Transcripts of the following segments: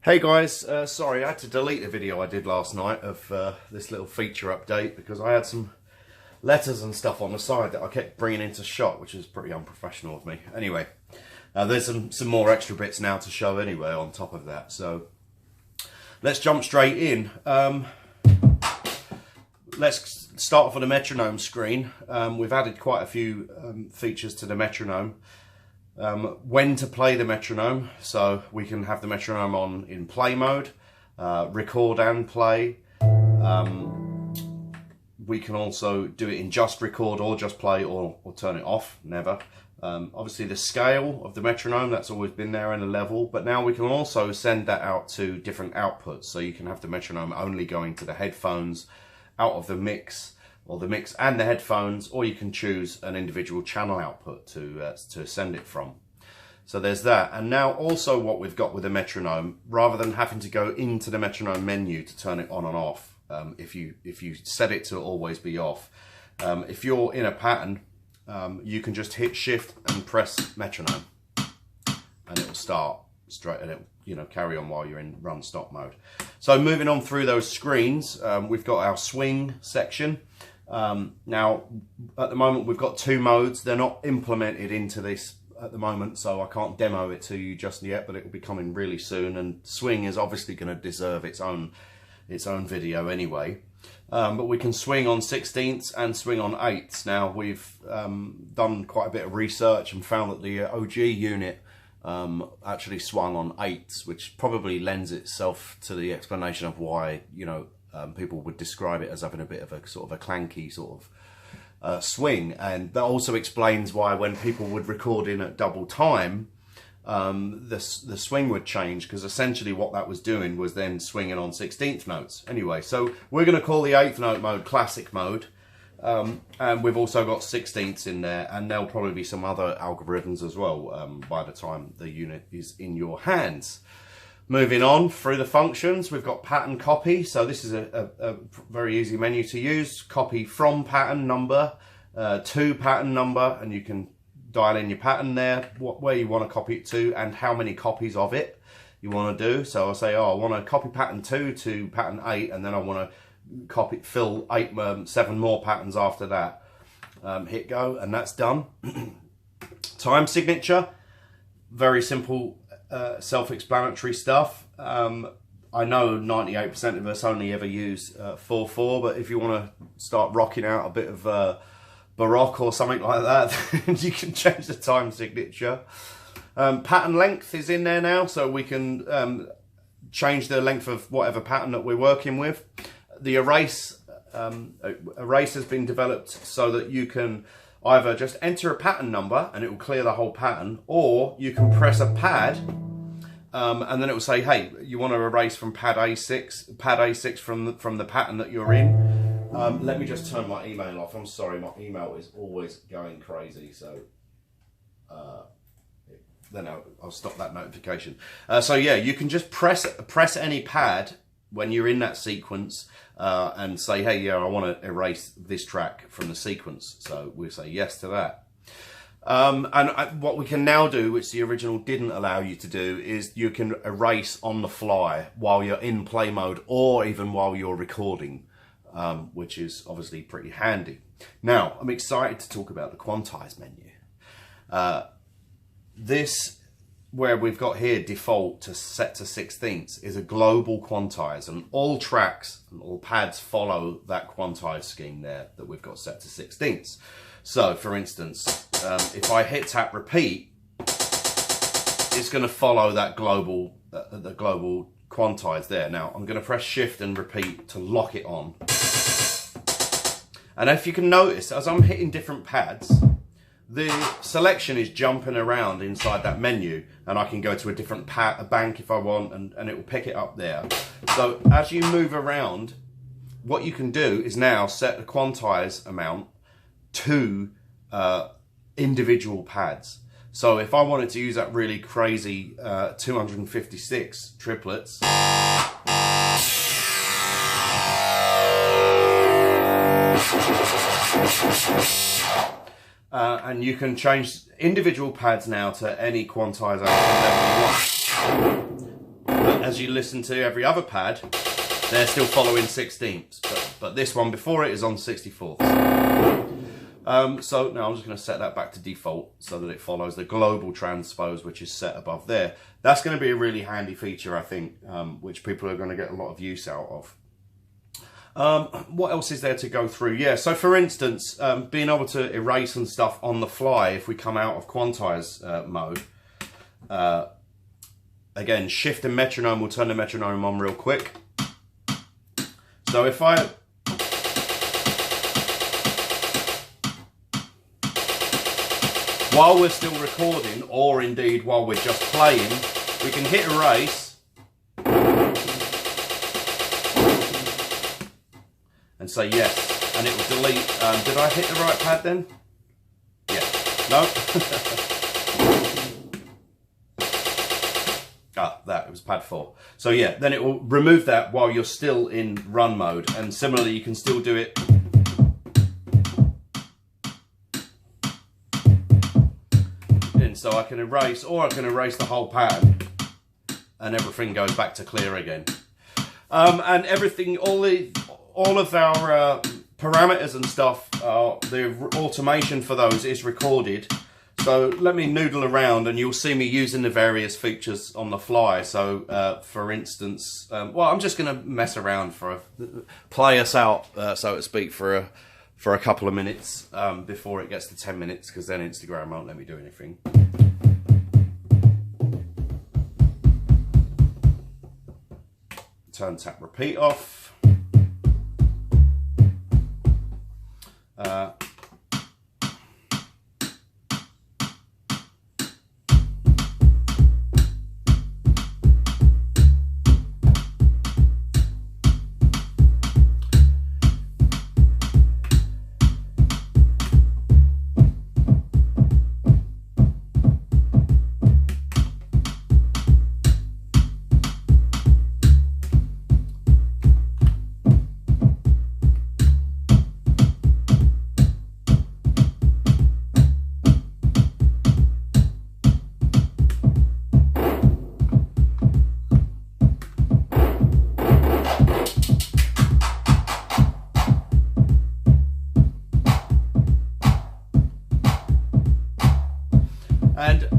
Hey guys, sorry I had to delete a video I did last night of this little feature update because I had some letters and stuff on the side that I kept bringing into shot, which is pretty unprofessional of me. Anyway, there's some more extra bits now to show anyway on top of that, so let's jump straight in. Let's start off with the metronome screen. We've added quite a few features to the metronome. When to play the metronome, so we can have the metronome on in play mode, record and play. We can also do it in just record or just play, or turn it off, never. Obviously the scale of the metronome, that's always been there, and the level, but now we can also send that out to different outputs, so you can have the metronome only going to the headphones, out of the mix, or the mix and the headphones, or you can choose an individual channel output to send it from. So there's that. And now also what we've got with the metronome, rather than having to go into the metronome menu to turn it on and off, if you set it to always be off, if you're in a pattern, you can just hit shift and press metronome and it will start straight, and it'll, you know, carry on while you're in run stop mode. So moving on through those screens, we've got our swing section. Now at the moment we've got two modes. They're not implemented into this at the moment, so I can't demo it to you just yet, but it will be coming really soon, and swing is obviously going to deserve its own video anyway. But we can swing on 16ths and swing on 8ths. Now we've done quite a bit of research and found that the OG unit actually swung on 8ths, which probably lends itself to the explanation of why, you know, people would describe it as having a bit of a sort of a clanky sort of swing. And that also explains why when people would record in at double time, the swing would change, because essentially what that was doing was then swinging on 16th notes. Anyway, so we're going to call the 8th note mode classic mode. And we've also got 16ths in there, and there'll probably be some other algorithms as well by the time the unit is in your hands. Moving on through the functions, we've got pattern copy. So this is a very easy menu to use. Copy from pattern number to pattern number, and you can dial in your pattern there, where you want to copy it to and how many copies of it you want to do. So I'll say, oh, I want to copy pattern 2 to pattern 8, and then I want to fill 7 more patterns after that. Hit go, and that's done. Time signature, very simple, self-explanatory stuff. I know 98% of us only ever use 4/4, but if you want to start rocking out a bit of Baroque or something like that, then you can change the time signature. Pattern length is in there now, so we can change the length of whatever pattern that we're working with. The erase has been developed so that you can either just enter a pattern number and it will clear the whole pattern, or you can press a pad and then it will say, hey, you want to erase from pad A6 from the pattern that you're in. Let me just turn my email off. I'm sorry, my email is always going crazy, so then I'll stop that notification. So yeah, you can just press any pad when you're in that sequence and say, hey, yeah, I want to erase this track from the sequence. So we'll say yes to that. And what we can now do, which the original didn't allow you to do, is you can erase on the fly while you're in play mode, or even while you're recording, which is obviously pretty handy. Now, I'm excited to talk about the Quantize menu. This, where we've got here default to set to 16ths, is a global quantize, and all tracks and all pads follow that quantize scheme there that we've got set to 16ths. So for instance, if I hit tap repeat, it's going to follow that global the global quantize there. Now I'm going to press shift and repeat to lock it on, and if you can notice, as I'm hitting different pads, the selection is jumping around inside that menu, and I can go to a different bank if I want, and it will pick it up there. So as you move around, what you can do is now set the quantize amount to individual pads. So if I wanted to use that really crazy 256 triplets, and you can change individual pads now to any quantize level you want. But as you listen to every other pad, they're still following 16ths, but this one before it is on 64ths. So now I'm just going to set that back to default so that it follows the global transpose, which is set above there. That's going to be a really handy feature, I think, which people are going to get a lot of use out of. What else is there to go through? Yeah, so for instance, being able to erase and stuff on the fly if we come out of quantize mode. Again, shift and metronome will turn the metronome on real quick. So if I... while we're still recording, or indeed while we're just playing, we can hit erase and say yes, and it will delete. Did I hit the right pad then? Yeah. No? It was pad 4. So yeah, then it will remove that while you're still in run mode, and similarly you can still do it. And so I can erase, or I can erase the whole pad, and everything goes back to clear again. And everything, all of our parameters and stuff, the automation for those is recorded. So let me noodle around and you'll see me using the various features on the fly. So for instance, well, I'm just going to mess around play us out, so to speak, for a couple of minutes before it gets to 10 minutes, because then Instagram won't let me do anything. Turn, tap, repeat off.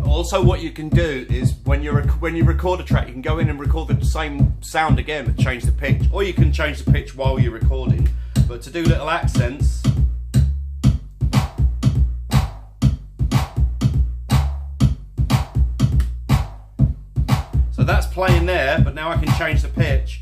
Also, what you can do is when you record a track, you can go in and record the same sound again but change the pitch, or you can change the pitch while you're recording. But to do little accents, so that's playing there, but now I can change the pitch.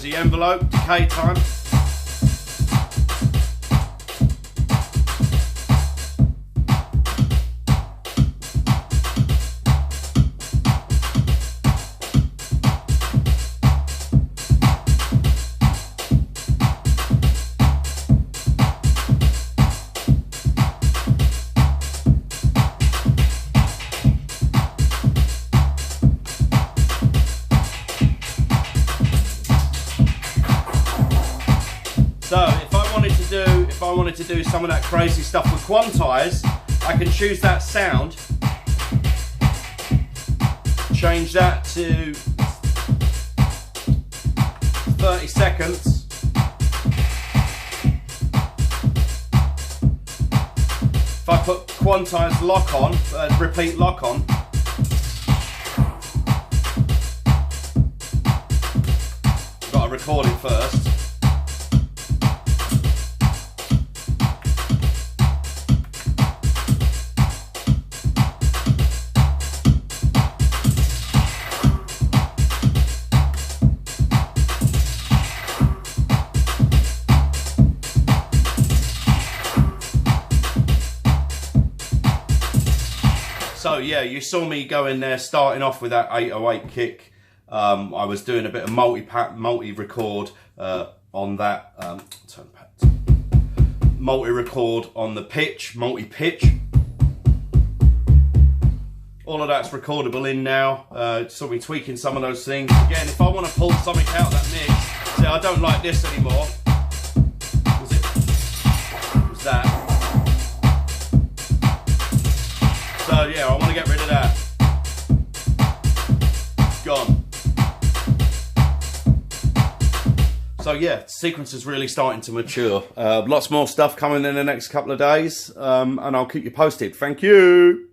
The envelope, decay time. So if I wanted to do some of that crazy stuff with Quantize, I can choose that sound, change that to 30 seconds. If I put Quantize lock on, repeat lock on, my recording first. So yeah, you saw me go in there starting off with that 808 kick. I was doing a bit of multi-record on that, multi-record on the pitch, multi-pitch. All of that's recordable in now, so we're tweaking some of those things. Again, if I want to pull something out of that mix, see, I don't like this anymore. Was that? So yeah, I want to get rid of that. It's gone. So yeah, the sequence is really starting to mature. Lots more stuff coming in the next couple of days, and I'll keep you posted. Thank you.